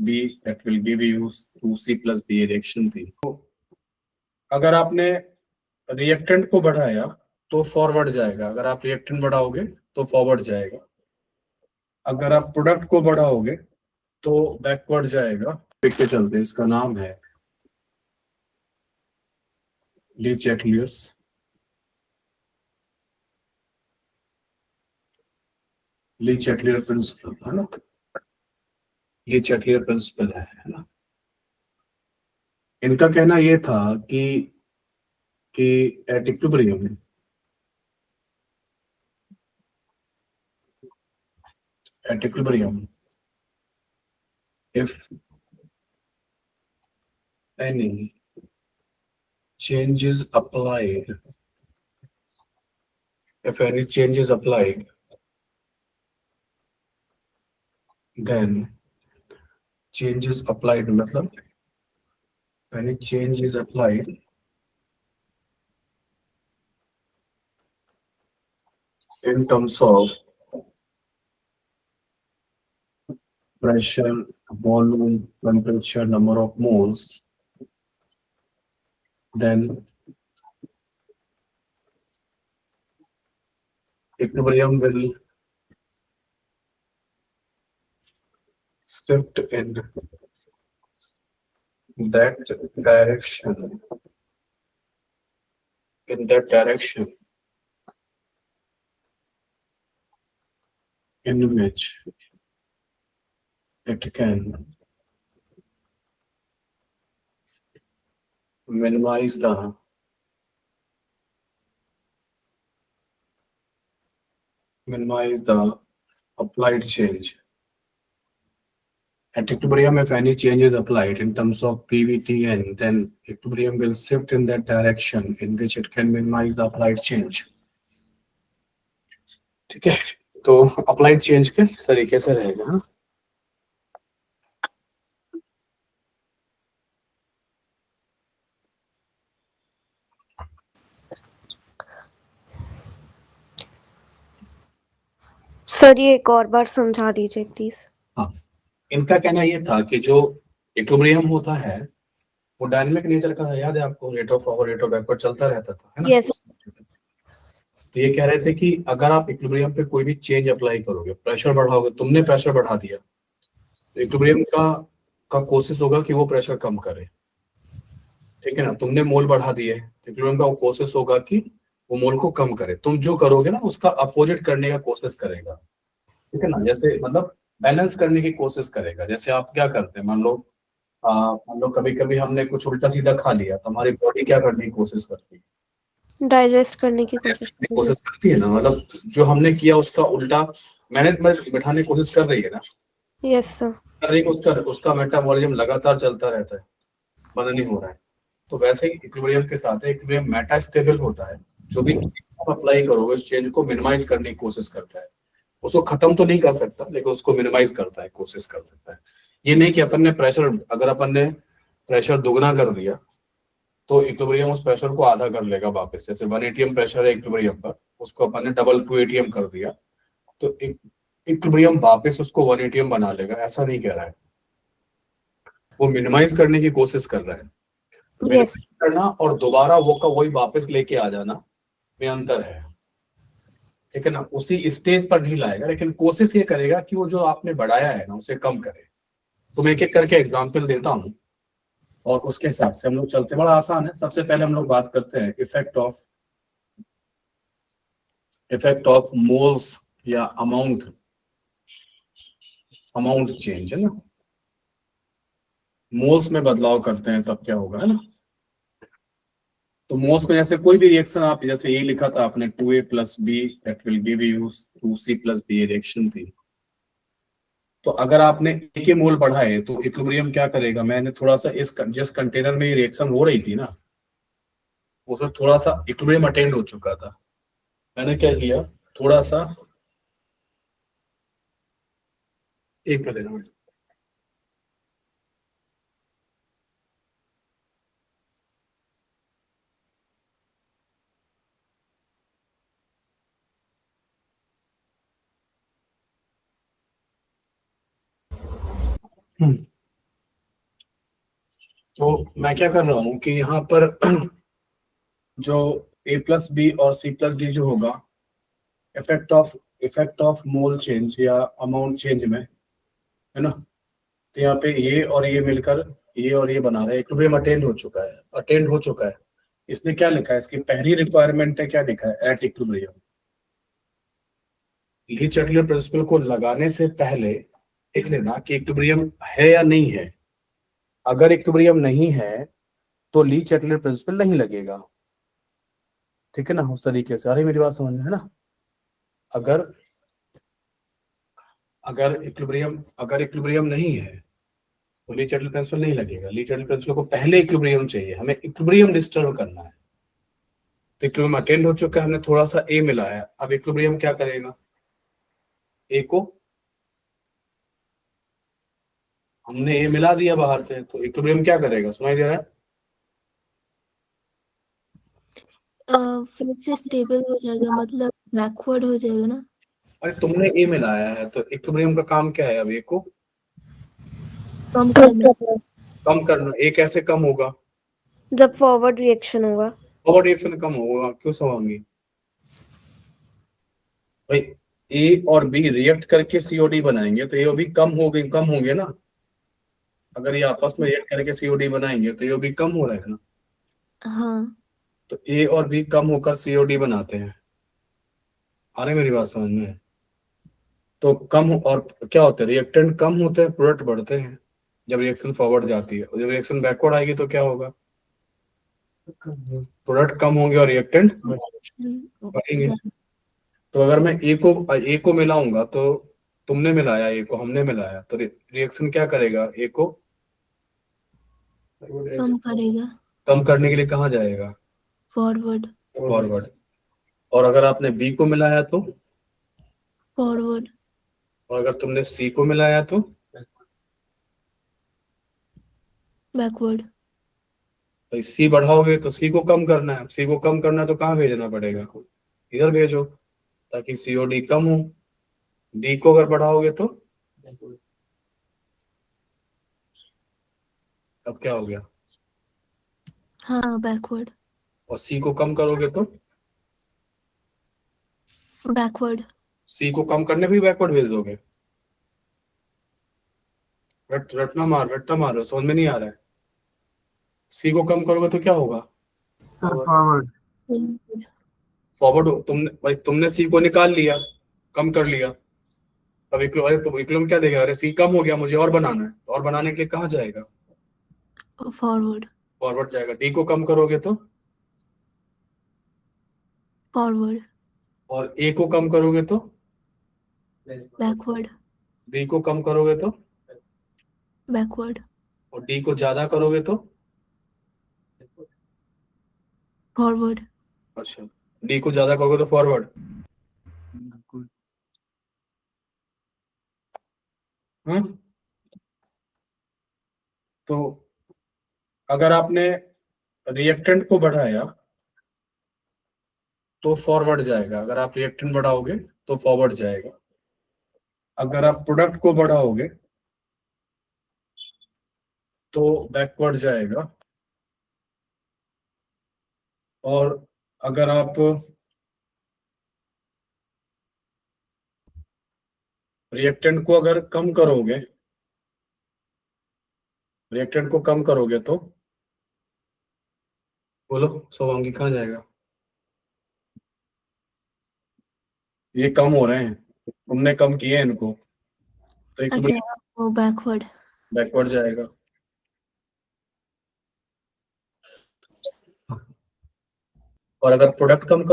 B, that will give you 2C plus B reaction थी। तो अगर आपने रिएक्टेंट को बढ़ाया तो फॉरवर्ड जाएगा, अगर आप रिएक्टेंट बढ़ाओगे तो फॉरवर्ड जाएगा, अगर आप प्रोडक्ट को बढ़ाओगे तो बैकवर्ड जाएगा। के चलते इसका नाम है ली चैटलियर्स प्रिंसिपल है ना, ये चैटलियर प्रिंसिपल है ना। इनका कहना ये था कि at equilibrium if any change is applied, then change is applied मतलब any change is applied in terms of pressure, volume, temperature, number of moles, then equilibrium will shift in that direction, in which it can minimize the applied change. At equilibrium, if any change is applied in terms of PVTN, then equilibrium will shift in that direction in which it can minimize the applied change. ठीक है, तो applied change के तरीके से रहेगा। Sir ये एक और बार समझा दीजिए प्लीज। हाँ, इनका कहना ये था कि जो इक्विलिब्रियम होता है वो डायनामिक नेचर का है, याद है आपको, rate of forward rate of backward चलता रहता था, है ना। यस। तो ये कह रहे थे कि अगर आप इक्विलिब्रियम पे कोई भी चेंज अप्लाई करोगे, प्रेशर बढ़ाओगे, तुमने प्रेशर बढ़ा दिया तो इक्विलिब्रियम का कोशिश होगा कि वो प्रेशर कम करे, ठीक है ना। तुमने मोल बढ़ा दिए तो इक्विलिब्रियम का कोशिश होगा कि वो मोल को कम करे। तुम जो करोगे ना उसका अपोजिट करने का कोशिश करेगा, ठीक है ना। जैसे मतलब बैलेंस करने की कोशिश करेगा। जैसे आप क्या करते हैं, मान लो कभी कभी हमने कुछ उल्टा सीधा खा लिया तो हमारी बॉडी क्या करने की कोशिश करती है, डाइजेस्ट करने की कोशिश करती है ना। मतलब जो हमने किया उसका उल्टा मैनेजमेंट बिठाने की कोशिश कर रही है ना। Yes sir. कर रही है, उसका मेटाबॉलिज्म लगातार चलता रहता है, बंद नहीं हो रहा है। तो वैसे ही इक्विलिब्रियम के साथ है, इक्विलिब्रियम मेटा स्टेबल होता है। जो भी आप अप्लाई करोगे उस चेंज को मिनिमाइज करने की कोशिश करता है। उसको खत्म तो नहीं कर सकता लेकिन उसको मिनिमाइज करता है, कोशिश कर सकता है। ये नहीं कि अपन ने प्रेशर दुगना कर दिया तो इक्विलिब्रियम उस प्रेशर को आधा कर लेगा वापस। जैसे 1 atm प्रेशर है इक्विलिब्रियम पर, उसको अपन ने डबल 2 atm कर दिया तो इक्विलिब्रियम वापस उसको 1 atm बना लेगा, ऐसा नहीं कह रहा है। वो मिनिमाइज करने की कोशिश कर रहा है। मिनिमाइज करना और दोबारा वही वापस लेके आ जाना में अंतर है, ठीक है ना। उसी स्टेज पर नहीं लाएगा लेकिन कोशिश ये करेगा कि वो जो आपने बढ़ाया है ना उसे कम करे। तो मैं एक एक करके एग्जांपल देता हूँ और उसके हिसाब से हम लोग चलते। बड़ा आसान है। सबसे पहले हम लोग बात करते हैं इफेक्ट ऑफ मोल्स या अमाउंट चेंज, है ना। मोल्स में बदलाव करते हैं तब क्या होगा, है ना। तो मोल्स में जैसे कोई भी रिएक्शन, आप जैसे ये लिखा था आपने 2A plus B that will give you 2C plus B reaction थी। तो अगर आपने A के मोल बढ़ाए तो इक्विलिब्रियम क्या करेगा। मैंने थोड़ा सा जिस कंटेनर में ये रिएक्शन हो रही थी ना उसमें थोड़ा सा इक्विलिब्रियम अटेंड हो चुका था। मैंने क्या किया, थोड़ा सा एक मिनट तो मैं क्या कर रहा हूँ कि यहाँ पर जो A+B और C+D जो होगा, इफेक्ट ऑफ मोल चेंज या अमाउंट चेंज में, है ना, तो यहाँ पे ये और ये बना रहे हैं। इक्विलिब्रियम अटेंड हो चुका है। इसने क्या लिखा है, इसकी पहली रिक्वायरमेंट है, क्या लिखा है, at equilibrium. Le Chatelier principle को लगाने से पहले देख लेना कि इक्विलिब्रियम है या नहीं है। अगर इक्विलिब्रियम नहीं है तो ली चैटलर प्रिंसिपल नहीं लगेगा, ठीक है ना, उस तरीके से। अरे मेरी बात समझ में है ना। अगर अगर इक्विलिब्रियम नहीं है तो ली चैटलर प्रिंसिपल नहीं लगेगा। ली चैटलर प्रिंसिपल को पहले इक्विलिब्रियम चाहिए, हमें इक्विलिब्रियम डिस्टर्ब करना है। तो इक्विलिब्रियम अटेंड हो चुका है, हमने थोड़ा सा ए मिलाया। अब इक्विलिब्रियम क्या करेगा, ए को हमने ए मिला दिया बाहर से, तो इक्विलिब्रियम क्या करेगा, सुनाई दे रहा है? फिर से स्टेबल हो जाएगा, मतलब बैकवर्ड हो जाएगा ना। अरे तुमने ए मिलाया है तो इक्विलिब्रियम का काम क्या है, अब ए को कम करना। कम करना। ए कैसे कम होगा, जब फॉरवर्ड रिएक्शन होगा। फॉरवर्ड रिएक्शन कम होगा, क्यों समझेंगी भाई। ए और बी रिएक्ट करके सीओडी बनाएंगे तो ये भी कम होंगे ना। अगर ये आपस में रिएक्ट करके सीओडी बनाएंगे तो ये भी कम हो रहा है ना। हाँ तो ए और बी कम होकर सीओडी बनाते हैं। आ रही मेरी बात समझ में? तो और क्या होता है, रिएक्टेंट कम होते हैं, प्रोडक्ट बढ़ते हैं जब रिएक्शन फॉरवर्ड जाती है। और जब रिएक्शन बैकवर्ड आएगी तो क्या होगा, प्रोडक्ट कम होंगे और रिएक्टेंट बढ़ेंगे। तो अगर मैं ए को मिलाऊंगा तो तुमने मिलाया ए को, हमने मिलाया, तो रिएक्शन क्या करेगा, ए को कम करेगा, कम करने के लिए कहाँ जाएगा, फॉरवर्ड। और अगर आपने बी को मिलाया तो, फॉरवर्ड। और अगर तुमने सी को मिलाया तो बैकवर्ड। भाई सी बढ़ाओगे तो सी को कम करना है। सी को कम करना है तो कहाँ भेजना पड़ेगा, इधर भेजो, ताकि सीओडी कम हो। डी को अगर बढ़ाओगे तो अब क्या हो गया, हाँ बैकवर्ड। और सी को कम करोगे तो बैकवर्ड। सी को कम करने भी बैकवर्ड भेज दोगे। रटना मार समझ में नहीं आ रहा है। सी को कम करोगे तो क्या होगा, सर फॉरवर्ड। फॉरवर्ड। तुमने सी को निकाल लिया, कम कर लिया। अब इक्विलिब्रियम क्या देगा, अरे सी कम हो गया, मुझे और बनाना है, और बनाने के लिए कहाँ जाएगा, फॉरवर्ड। फॉरवर्ड जाएगा। डी को कम करोगे तो, फॉरवर्ड। और ए को कम करोगे तो, बैकवर्ड। बी को कम करोगे तो, बैकवर्ड। और डी को ज्यादा करोगे तो, फॉरवर्ड। अच्छा, डी को ज्यादा करोगे तो फॉरवर्ड। तो अगर आपने रिएक्टेंट को बढ़ाया तो फॉरवर्ड जाएगा, अगर आप रिएक्टेंट बढ़ाओगे तो फॉरवर्ड जाएगा। अगर आप प्रोडक्ट को बढ़ाओगे तो बैकवर्ड जाएगा। और अगर आप रिएक्टेंट को अगर कम करोगे, रिएक्टेंट को कम करोगे तो, बोलो सोवांगी, कहाँ जाएगा, ये कम हो रहे हैं, तुमने कम किए इनको, तो एक अच्छा वो बैकवर्ड। बैकवर्ड जाएगा। और अगर प्रोडक्ट कम